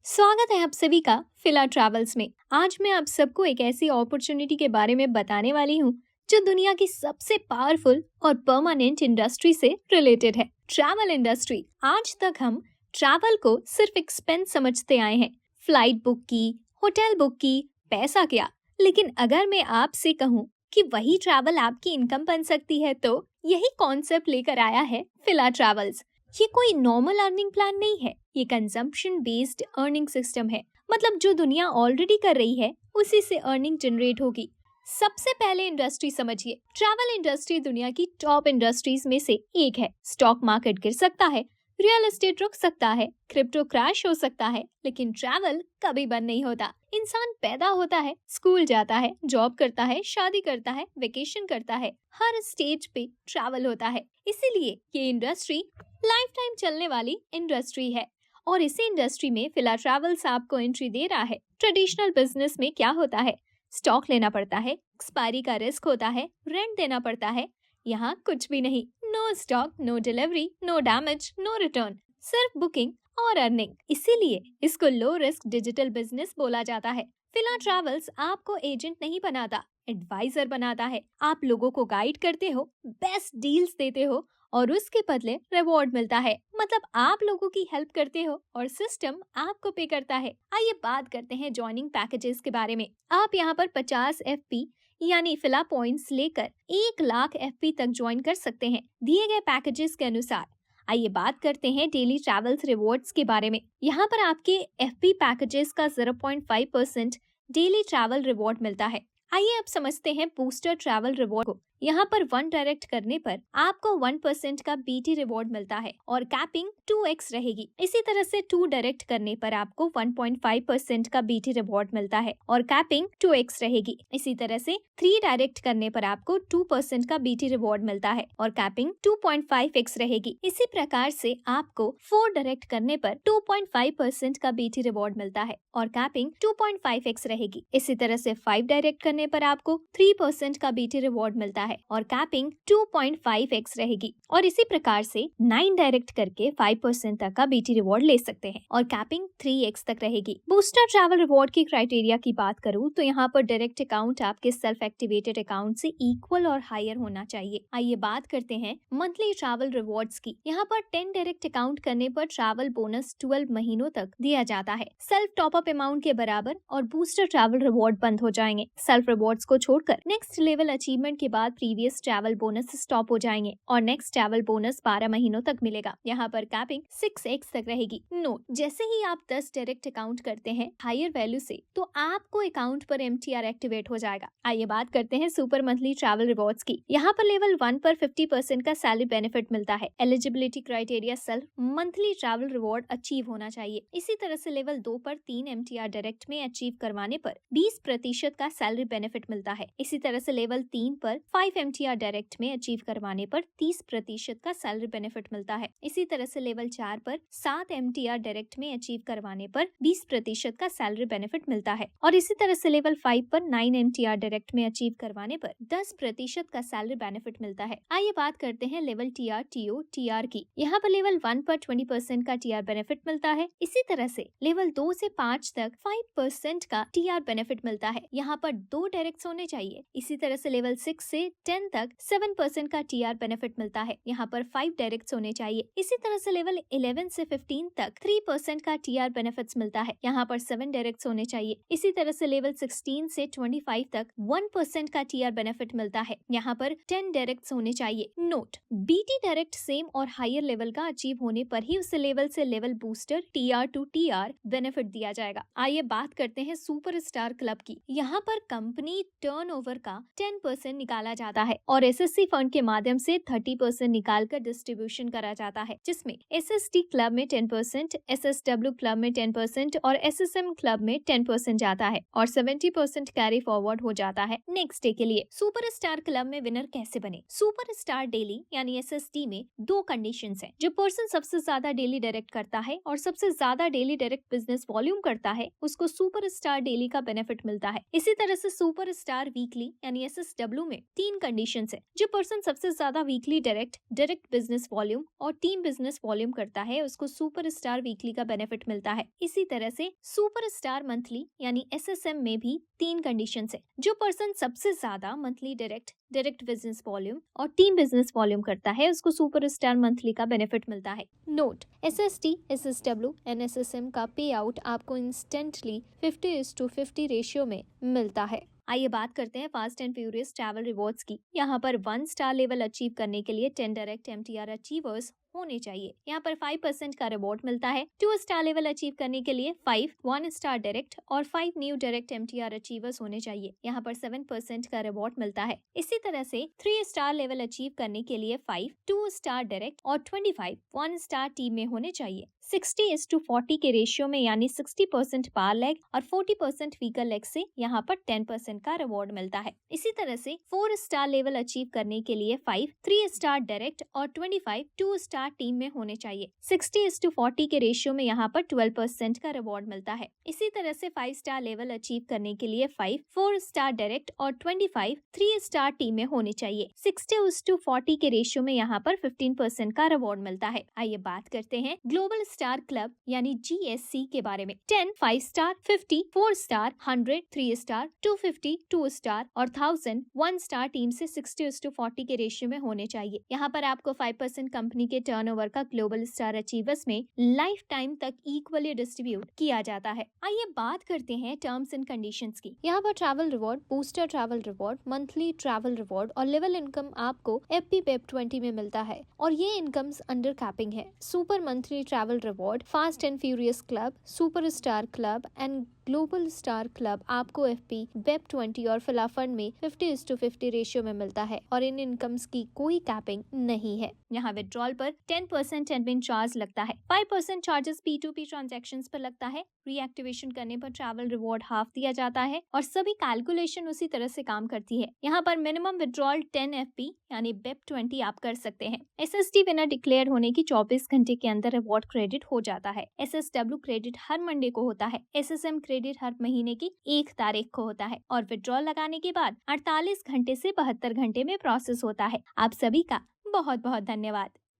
स्वागत है आप सभी का फिला ट्रैवल्स में। आज मैं आप सबको एक ऐसी अपॉर्चुनिटी के बारे में बताने वाली हूँ जो दुनिया की सबसे पावरफुल और परमानेंट इंडस्ट्री से रिलेटेड है, ट्रैवल इंडस्ट्री। आज तक हम ट्रैवल को सिर्फ एक्सपेंस समझते आए हैं, फ्लाइट बुक की, होटल बुक की, पैसा क्या। लेकिन अगर मैं आपसे कहूँ कि वही ट्रैवल आपकी इनकम बन सकती है, तो यही कॉन्सेप्ट लेकर आया है फिला ट्रैवल्स। ये कोई नॉर्मल अर्निंग प्लान नहीं है, ये कंजम्पशन बेस्ड अर्निंग सिस्टम है। मतलब जो दुनिया ऑलरेडी कर रही है उसी से अर्निंग जनरेट होगी। सबसे पहले इंडस्ट्री समझिए। ट्रैवल इंडस्ट्री दुनिया की टॉप इंडस्ट्रीज में से एक है। स्टॉक मार्केट गिर सकता है, रियल एस्टेट रुक सकता है, क्रिप्टो क्रैश हो सकता है, लेकिन ट्रैवल कभी बंद नहीं होता। इंसान पैदा होता है, स्कूल जाता है, जॉब करता है, शादी करता है, वेकेशन करता है, हर स्टेज पे ट्रैवल होता है। इसीलिए ये इंडस्ट्री लाइफ टाइम चलने वाली इंडस्ट्री है। और इसी इंडस्ट्री में फिला ट्रैवल्स आपको एंट्री दे रहा है। ट्रेडिशनल बिजनेस में क्या होता है, स्टॉक लेना पड़ता है, एक्सपायरी का रिस्क होता है, रेंट देना पड़ता है। यहाँ कुछ भी नहीं, no stock, no delivery, no damage, no return, सिर्फ बुकिंग और अर्निंग। इसीलिए इसको लो रिस्क डिजिटल बिजनेस बोला जाता है। फिला ट्रैवल्स आपको एजेंट नहीं बनाता, एडवाइजर बनाता है। आप लोगों को गाइड करते हो, बेस्ट डील्स देते हो और उसके बदले रिवॉर्ड मिलता है। मतलब आप लोगों की हेल्प करते हो और सिस्टम आपको पे करता है। आइए बात करते हैं ज्वाइनिंग पैकेजेस के बारे में। आप यहाँ पर 50 FP यानी फिला पॉइंट्स लेकर 1 लाख FP तक ज्वाइन कर सकते हैं दिए गए पैकेजेस के अनुसार। आइए बात करते हैं डेली ट्रैवल्स रिवॉर्ड्स के बारे में। यहाँ पर आपके FP पैकेजेस का 0.5% डेली ट्रैवल रिवॉर्ड मिलता है। आइए अब समझते हैं बूस्टर ट्रैवल रिवॉर्ड को। यहाँ पर 1 डायरेक्ट करने पर आपको 1% का BT रिवॉर्ड मिलता है और कैपिंग 2x रहेगी। इसी तरह से 2 डायरेक्ट करने पर आपको 1.5% का BT रिवॉर्ड मिलता है और कैपिंग 2x रहेगी। इसी तरह से 3 डायरेक्ट करने पर आपको 2% का BT रिवॉर्ड मिलता है और कैपिंग 2.5x रहेगी। इसी प्रकार से आपको 4 डायरेक्ट करने पर 2.5% का BT रिवॉर्ड मिलता है और कैपिंग 2.5x रहेगी। इसी तरह से 5 डायरेक्ट करने पर आपको 3% का BT रिवॉर्ड मिलता है और कैपिंग 2.5x रहेगी। और इसी प्रकार से 9 डायरेक्ट करके 5% तक का BT रिवॉर्ड ले सकते हैं और कैपिंग 3x तक रहेगी। बूस्टर ट्रैवल रिवॉर्ड की क्राइटेरिया की बात करूं तो यहाँ पर डायरेक्ट अकाउंट आपके सेल्फ एक्टिवेटेड अकाउंट से इक्वल और हायर होना चाहिए। आइए बात करते हैं मंथली ट्रैवल रिवॉर्ड्स की। यहाँ पर 10 डायरेक्ट अकाउंट करने पर ट्रैवल बोनस 12 महीनों तक दिया जाता है, सेल्फ टॉप अप अमाउंट के बराबर, और बूस्टर ट्रैवल रिवॉर्ड बंद हो जाएंगे। सेल्फ रिवॉर्ड्स को छोड़कर नेक्स्ट लेवल अचीवमेंट के बाद प्रीवियस ट्रैवल बोनस स्टॉप हो जाएंगे और नेक्स्ट ट्रैवल बोनस 12 महीनों तक मिलेगा। यहाँ पर कैपिंग 6x तक रहेगी। नोट, जैसे ही आप 10 डायरेक्ट अकाउंट करते हैं हायर वैल्यू से, तो आपको अकाउंट पर MTR एक्टिवेट हो जाएगा। आइए बात करते हैं सुपर मंथली ट्रैवल रिवॉर्ड्स की। यहाँ पर लेवल 1 पर 50% का सैलरी बेनिफिट मिलता है। Eligibility criteria self monthly travel reward achieve होना चाहिए। इसी तरह से लेवल 2 पर 3 MTR डायरेक्ट में अचीव करवाने पर 20% का सैलरी बेनिफिट मिलता है। इसी तरह से लेवल 3 पर 5 MTR डायरेक्ट में अचीव करवाने पर 30% का सैलरी बेनिफिट मिलता है। इसी तरह से लेवल 4 पर 7 MTR डायरेक्ट में अचीव करवाने पर 20% का सैलरी बेनिफिट मिलता है और इसी तरह से लेवल 5 पर 9 MTR डायरेक्ट में अचीव करवाने पर 10% का सैलरी बेनिफिट मिलता है। आइए बात करते हैं लेवल TR, TO, TR की। यहाँ पर लेवल 1 पर 20% का TR बेनिफिट मिलता है। इसी तरह से लेवल 2 से 5 तक 5% का TR बेनिफिट मिलता है। यहाँ पर 2 डायरेक्ट होने चाहिए। इसी तरह से लेवल 6 से 10 तक 7% का TR बेनिफिट मिलता है। यहाँ पर 5 डायरेक्ट होने चाहिए। इसी तरह से लेवल 11 से 15 तक 3% का TR बेनिफिट्स मिलता है। यहाँ पर 7 डायरेक्ट होने चाहिए। इसी तरह से लेवल 16 से 25 तक 1% का TR बेनिफिट मिलता है। यहाँ पर 10 डायरेक्ट होने चाहिए। नोट, BT डायरेक्ट सेम और हायर लेवल का अचीव होने पर ही उस लेवल से level booster TR to TR benefit दिया जाएगा। आइए बात करते हैं सुपर स्टार क्लब की। यहाँ पर कंपनी टर्नओवर का 10% निकाला जाता है और SSC फंड के माध्यम से 30% निकालकर डिस्ट्रीब्यूशन करा जाता है, जिसमें SST क्लब में 10%, SSW क्लब में 10% और SSM क्लब में 10% जाता है और 70% कैरी फॉरवर्ड हो जाता है नेक्स्ट डे के लिए। सुपर स्टार क्लब में विनर कैसे बने? सुपर स्टार डेली यानी SST में 2 कंडीशंस हैं। जो पर्सन सबसे ज्यादा डेली डायरेक्ट करता है और सबसे ज्यादा डेली डायरेक्ट बिजनेस वॉल्यूम करता है, उसको सुपर स्टार डेली का बेनिफिट मिलता है। इसी तरह से सुपर स्टार वीकली यानी SSW में 3 तीन कंडीशन है। जो पर्सन सबसे ज्यादा वीकली डायरेक्ट बिजनेस वॉल्यूम और टीम बिजनेस वॉल्यूम करता है उसको सुपरस्टार वीकली का बेनिफिट मिलता है। इसी तरह से सुपरस्टार मंथली यानी SSM में भी तीन कंडीशन है। जो पर्सन सबसे ज्यादा मंथली डायरेक्ट बिजनेस वॉल्यूम और टीम बिजनेस वॉल्यूम करता है उसको सुपरस्टार मंथली का बेनिफिट मिलता है। Note, SST, SSW and SSM का पे आउट आपको इंस्टेंटली 50:50 रेशियो में मिलता है। आइए बात करते हैं fast and furious travel rewards की। यहाँ पर 1 स्टार लेवल अचीव करने के लिए 10 डायरेक्ट MTR अचीवर्स होने चाहिए। यहाँ पर 5% का रिवॉर्ड मिलता है। 2 स्टार लेवल अचीव करने के लिए 5 1 स्टार डायरेक्ट और 5 न्यू डायरेक्ट MTR अचीवर्स होने चाहिए। यहाँ पर 7% का रिवॉर्ड मिलता है। इसी तरह से 3 स्टार लेवल अचीव करने के लिए 5 2 स्टार डायरेक्ट और 25 1 स्टार टीम में होने चाहिए। 60:40 के रेशियो में यानी 60% पार लेग और 40% वीकर लेग से यहाँ पर 10% का रिवॉर्ड मिलता है। इसी तरह से 4 स्टार लेवल अचीव करने के लिए 5 3 स्टार डायरेक्ट और 25 2 स्टार टीम में होने चाहिए। 60:40 के रेशियो में यहाँ पर 12% का रिवॉर्ड मिलता है। इसी तरह से 5 स्टार लेवल अचीव करने के लिए 5 4 स्टार डायरेक्ट और 25 3 स्टार टीम में होने चाहिए। 60:40 के रेशियो में यहाँ पर 15% का रिवॉर्ड मिलता है। आइए बात करते हैं ग्लोबल स्टार क्लब यानी GSC के बारे में। 10 5 स्टार, 50 4 स्टार, 100 3 स्टार, 250 2 स्टार और 1000 1 स्टार टीम से 60:40 के रेशियो में होने चाहिए। यहाँ पर आपको 5% कंपनी के टर्नओवर का ग्लोबल स्टार अचीवर्स में लाइफ टाइम तक इक्वली डिस्ट्रीब्यूट किया जाता है। आइए बात करते हैं टर्म्स एंड कंडीशंस की। यहाँ पर travel reward, booster travel reward, monthly travel reward और लेवल इनकम आपको FP-PEP20 में मिलता है और ये इनकम्स अंडर कैपिंग है। Super monthly travel reward, fast and furious club, super star club and global star club आपको FP-PEP20 और फिला फंड में 50:50 रेशियो में मिलता है और इन इनकम्स की कोई कैपिंग नहीं है। यहाँ विड्रॉल पर 10% एडमिन चार्ज लगता है। 5% चार्जेस P2P ट्रांजैक्शंस पर लगता है। रीएक्टिवेशन करने पर ट्रैवल रिवॉर्ड हाफ दिया जाता है और सभी कैलकुलेशन उसी तरह से काम करती है। यहाँ पर मिनिमम विड्रॉल 10 FP यानी BEP20 आप कर सकते हैं। SST विनर डिक्लेयर होने की 24 घंटे के अंदर रिवॉर्ड क्रेडिट हो जाता है। SSW क्रेडिट हर मंडे को होता है। SSM क्रेडिट हर महीने की 1 तारीख को होता है और विड्रॉल लगाने के बाद 48 घंटे से 72 घंटे में प्रोसेस होता है। आप सभी का बहुत बहुत धन्यवाद।